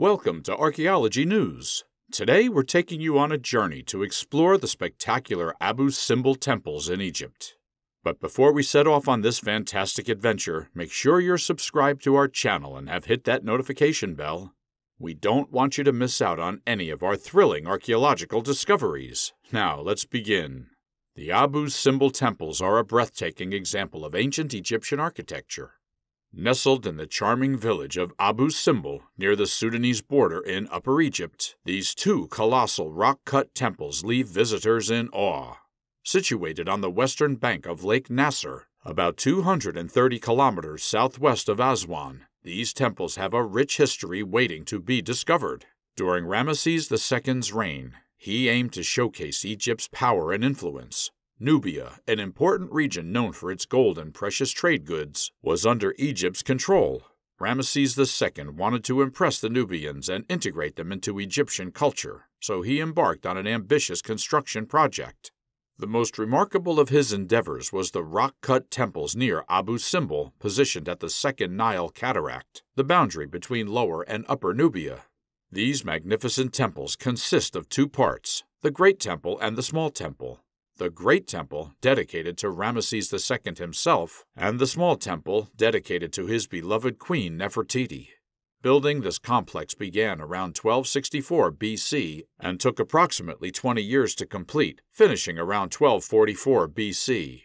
Welcome to Archaeology News. Today we're taking you on a journey to explore the spectacular Abu Simbel temples in Egypt. But before we set off on this fantastic adventure, make sure you're subscribed to our channel and have hit that notification bell. We don't want you to miss out on any of our thrilling archaeological discoveries. Now let's begin. The Abu Simbel temples are a breathtaking example of ancient Egyptian architecture. Nestled in the charming village of Abu Simbel near the Sudanese border in Upper Egypt, these two colossal rock-cut temples leave visitors in awe. Situated on the western bank of Lake Nasser, about 230 kilometers southwest of Aswan, these temples have a rich history waiting to be discovered. During Ramesses II's reign, he aimed to showcase Egypt's power and influence. Nubia, an important region known for its gold and precious trade goods, was under Egypt's control. Ramesses II wanted to impress the Nubians and integrate them into Egyptian culture, so he embarked on an ambitious construction project. The most remarkable of his endeavors was the rock-cut temples near Abu Simbel, positioned at the Second Nile Cataract, the boundary between Lower and Upper Nubia. These magnificent temples consist of two parts, the Great Temple and the Small Temple. The Great Temple, dedicated to Ramesses II himself, and the Small Temple, dedicated to his beloved queen Nefertiti. Building this complex began around 1264 BC and took approximately 20 years to complete, finishing around 1244 BC.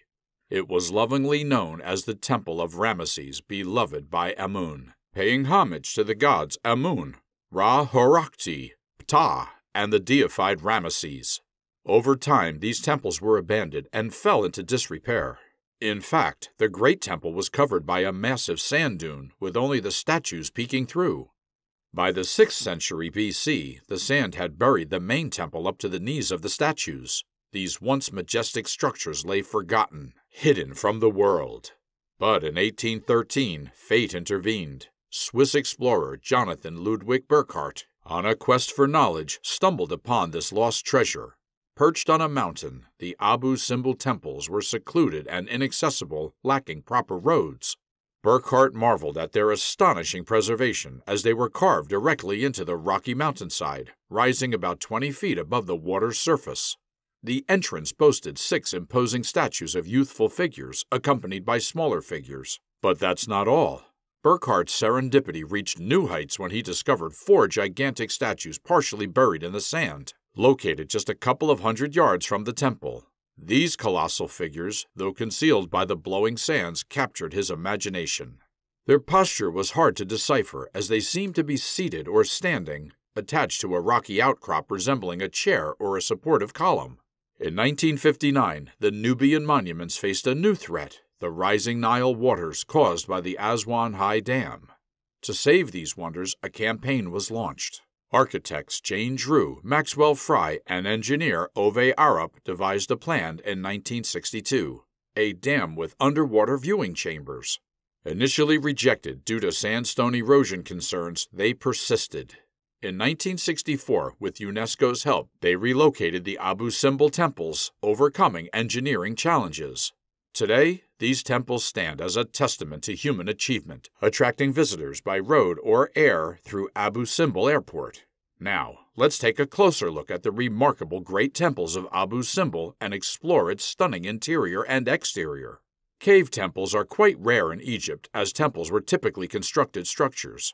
It was lovingly known as the Temple of Ramesses, beloved by Amun, paying homage to the gods Amun, Ra-Horakhti, Ptah, and the deified Ramesses. Over time, these temples were abandoned and fell into disrepair. In fact, the Great Temple was covered by a massive sand dune, with only the statues peeking through. By the 6th century BC, the sand had buried the main temple up to the knees of the statues. These once majestic structures lay forgotten, hidden from the world. But in 1813, fate intervened. Swiss explorer Jonathan Ludwig Burckhardt, on a quest for knowledge, stumbled upon this lost treasure. Perched on a mountain, the Abu Simbel temples were secluded and inaccessible, lacking proper roads. Burckhardt marveled at their astonishing preservation as they were carved directly into the rocky mountainside, rising about 20 feet above the water's surface. The entrance boasted 6 imposing statues of youthful figures, accompanied by smaller figures. But that's not all. Burckhardt's serendipity reached new heights when he discovered 4 gigantic statues partially buried in the sand, located just a couple of hundred yards from the temple. These colossal figures, though concealed by the blowing sands, captured his imagination. Their posture was hard to decipher, as they seemed to be seated or standing, attached to a rocky outcrop resembling a chair or a supportive column. In 1959, the Nubian monuments faced a new threat, the rising Nile waters caused by the Aswan High Dam. To save these wonders, a campaign was launched. Architects Jane Drew, Maxwell Fry, and engineer Ove Arup devised a plan in 1962, a dam with underwater viewing chambers. Initially rejected due to sandstone erosion concerns, they persisted. In 1964, with UNESCO's help, they relocated the Abu Simbel temples, overcoming engineering challenges. Today, these temples stand as a testament to human achievement, attracting visitors by road or air through Abu Simbel Airport. Now, let's take a closer look at the remarkable Great Temples of Abu Simbel and explore its stunning interior and exterior. Cave temples are quite rare in Egypt, as temples were typically constructed structures.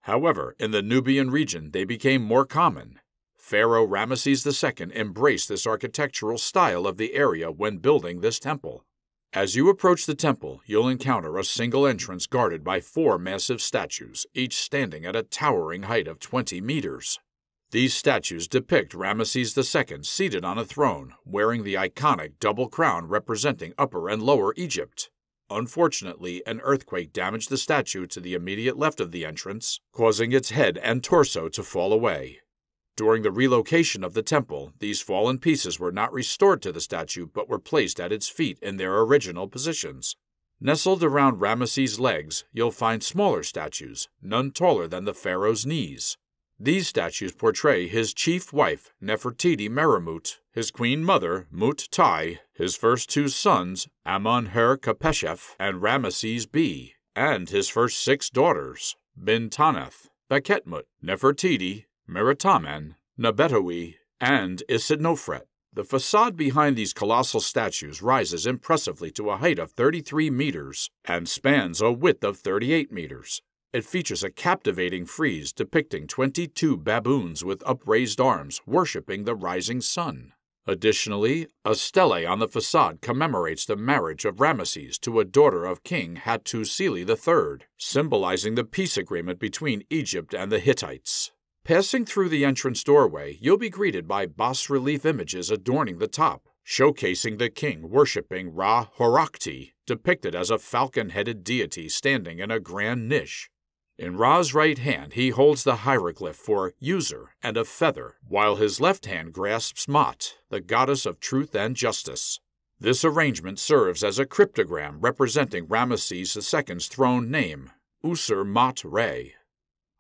However, in the Nubian region, they became more common. Pharaoh Ramesses II embraced this architectural style of the area when building this temple. As you approach the temple, you'll encounter a single entrance guarded by 4 massive statues, each standing at a towering height of 20 meters. These statues depict Ramesses II seated on a throne, wearing the iconic double crown representing Upper and Lower Egypt. Unfortunately, an earthquake damaged the statue to the immediate left of the entrance, causing its head and torso to fall away. During the relocation of the temple, these fallen pieces were not restored to the statue but were placed at its feet in their original positions. Nestled around Ramesses' legs, you'll find smaller statues, none taller than the pharaoh's knees. These statues portray his chief wife, Nefertiti Merimut, his queen mother, Mut-Tai, his first 2 sons, Amun-Her-Khepeshef and Ramesses B, and his first 6 daughters, Bin-Taneth. Baketmut, Nefertiti, Meritamen, Nabetawi, and Isidnofret. The facade behind these colossal statues rises impressively to a height of 33 meters and spans a width of 38 meters. It features a captivating frieze depicting 22 baboons with upraised arms worshipping the rising sun. Additionally, a stele on the facade commemorates the marriage of Ramesses to a daughter of King Hattusili III, symbolizing the peace agreement between Egypt and the Hittites. Passing through the entrance doorway, you'll be greeted by bas-relief images adorning the top, showcasing the king worshipping Ra-Horakhti, depicted as a falcon-headed deity standing in a grand niche. In Ra's right hand, he holds the hieroglyph for user and a feather, while his left hand grasps Ma'at, the goddess of truth and justice. This arrangement serves as a cryptogram representing Ramesses II's throne name, Usur-Ma'at-Re.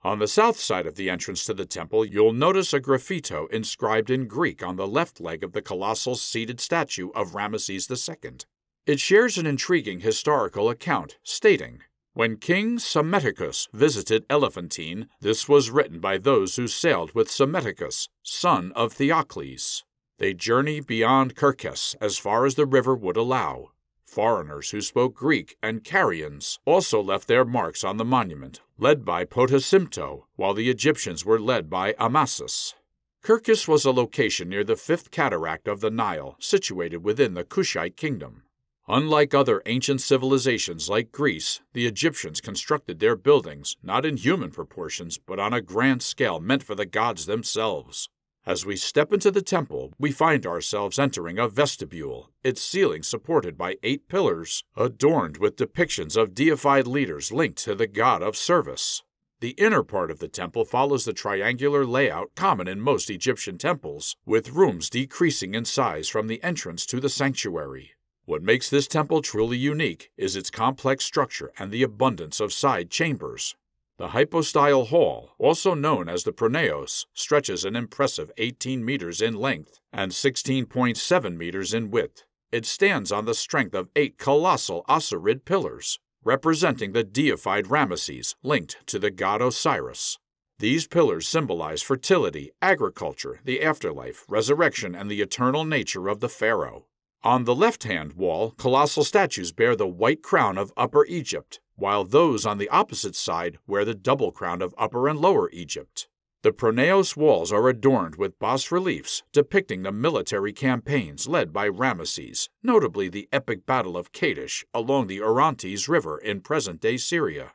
On the south side of the entrance to the temple, you'll notice a graffito inscribed in Greek on the left leg of the colossal seated statue of Ramesses II. It shares an intriguing historical account, stating, "When King Psammetichus visited Elephantine, this was written by those who sailed with Psammetichus, son of Theocles. They journeyed beyond Kirkes as far as the river would allow. Foreigners who spoke Greek and Carians also left their marks on the monument, led by Potasimto, while the Egyptians were led by Amasis." Kirkes was a location near the fifth cataract of the Nile, situated within the Kushite kingdom. Unlike other ancient civilizations like Greece, the Egyptians constructed their buildings not in human proportions, but on a grand scale meant for the gods themselves. As we step into the temple, we find ourselves entering a vestibule, its ceiling supported by 8 pillars, adorned with depictions of deified leaders linked to the god of service. The inner part of the temple follows the triangular layout common in most Egyptian temples, with rooms decreasing in size from the entrance to the sanctuary. What makes this temple truly unique is its complex structure and the abundance of side chambers. The hypostyle hall, also known as the pronaos, stretches an impressive 18 meters in length and 16.7 meters in width. It stands on the strength of 8 colossal ossurid pillars, representing the deified Ramesses linked to the god Osiris. These pillars symbolize fertility, agriculture, the afterlife, resurrection, and the eternal nature of the pharaoh. On the left-hand wall, colossal statues bear the white crown of Upper Egypt, while those on the opposite side wear the double crown of Upper and Lower Egypt. The pronaos walls are adorned with bas-reliefs depicting the military campaigns led by Ramesses, notably the epic Battle of Kadesh along the Orontes River in present-day Syria.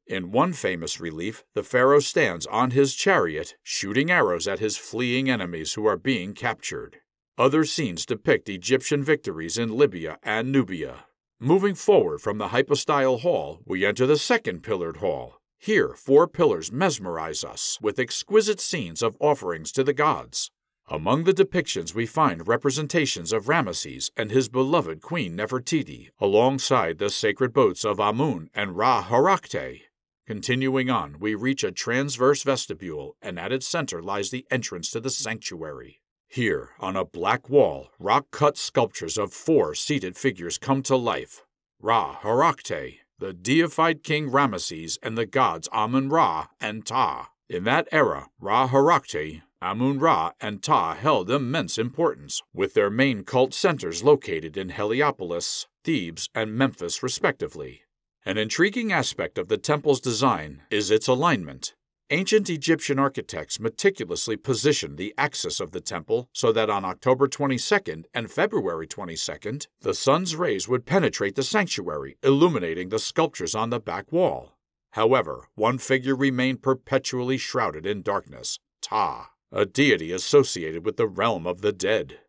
In one famous relief, the pharaoh stands on his chariot, shooting arrows at his fleeing enemies who are being captured. Other scenes depict Egyptian victories in Libya and Nubia. Moving forward from the hypostyle hall, we enter the second pillared hall. Here, 4 pillars mesmerize us with exquisite scenes of offerings to the gods. Among the depictions we find representations of Ramesses and his beloved queen Nefertiti, alongside the sacred boats of Amun and Ra-Horakhti. Continuing on, we reach a transverse vestibule, and at its center lies the entrance to the sanctuary. Here, on a black wall, rock-cut sculptures of 4 seated figures come to life. Ra-Horakhti, the deified king Ramesses, and the gods Amun-Ra and Ta. In that era, Ra-Horakhti, Amun-Ra, and Ta held immense importance, with their main cult centers located in Heliopolis, Thebes, and Memphis respectively. An intriguing aspect of the temple's design is its alignment. Ancient Egyptian architects meticulously positioned the axis of the temple so that on October 22nd and February 22nd, the sun's rays would penetrate the sanctuary, illuminating the sculptures on the back wall. However, one figure remained perpetually shrouded in darkness, Ta, a deity associated with the realm of the dead.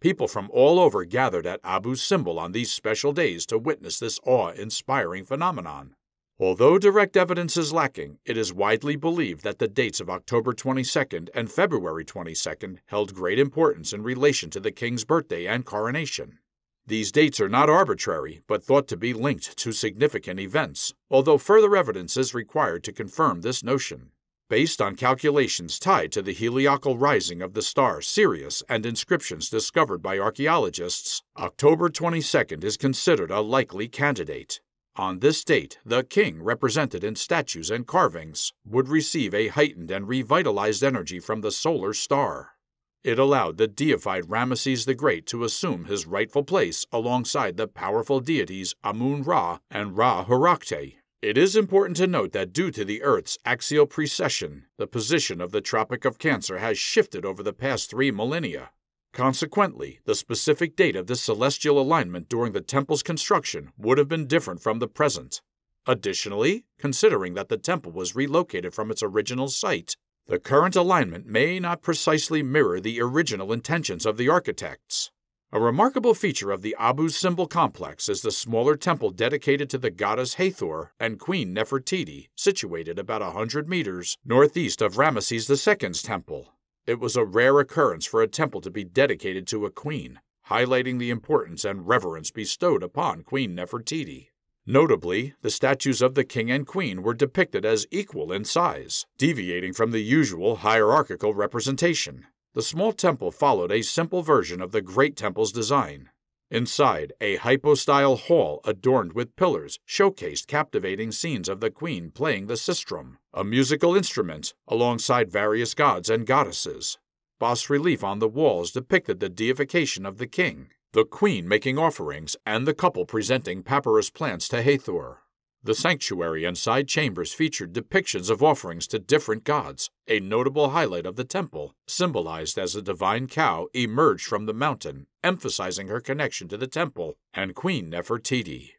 People from all over gathered at Abu Simbel on these special days to witness this awe-inspiring phenomenon. Although direct evidence is lacking, it is widely believed that the dates of October 22nd and February 22nd held great importance in relation to the king's birthday and coronation. These dates are not arbitrary, but thought to be linked to significant events, although further evidence is required to confirm this notion. Based on calculations tied to the heliacal rising of the star Sirius and inscriptions discovered by archaeologists, October 22nd is considered a likely candidate. On this date, the king, represented in statues and carvings, would receive a heightened and revitalized energy from the solar star. It allowed the deified Ramesses the Great to assume his rightful place alongside the powerful deities Amun-Ra and Ra-Horakhte. It is important to note that due to the Earth's axial precession, the position of the Tropic of Cancer has shifted over the past 3 millennia. Consequently, the specific date of this celestial alignment during the temple's construction would have been different from the present. Additionally, considering that the temple was relocated from its original site, the current alignment may not precisely mirror the original intentions of the architects. A remarkable feature of the Abu Simbel complex is the smaller temple dedicated to the goddess Hathor and Queen Nefertiti, situated about 100 meters northeast of Ramesses II's temple. It was a rare occurrence for a temple to be dedicated to a queen, highlighting the importance and reverence bestowed upon Queen Nefertiti. Notably, the statues of the king and queen were depicted as equal in size, deviating from the usual hierarchical representation. The small temple followed a simple version of the Great Temple's design. Inside, a hypostyle hall adorned with pillars showcased captivating scenes of the queen playing the sistrum, a musical instrument, alongside various gods and goddesses. Bas relief on the walls depicted the deification of the king, the queen making offerings, and the couple presenting papyrus plants to Hathor. The sanctuary and side chambers featured depictions of offerings to different gods. A notable highlight of the temple, symbolized as a divine cow, emerged from the mountain, emphasizing her connection to the temple and Queen Nefertiti.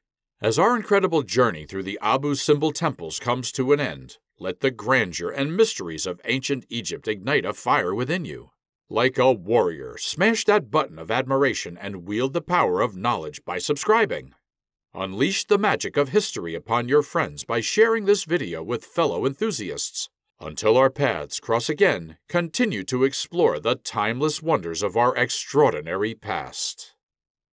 As our incredible journey through the Abu Simbel temples comes to an end, let the grandeur and mysteries of ancient Egypt ignite a fire within you. Like a warrior, smash that button of admiration and wield the power of knowledge by subscribing. Unleash the magic of history upon your friends by sharing this video with fellow enthusiasts. Until our paths cross again, continue to explore the timeless wonders of our extraordinary past.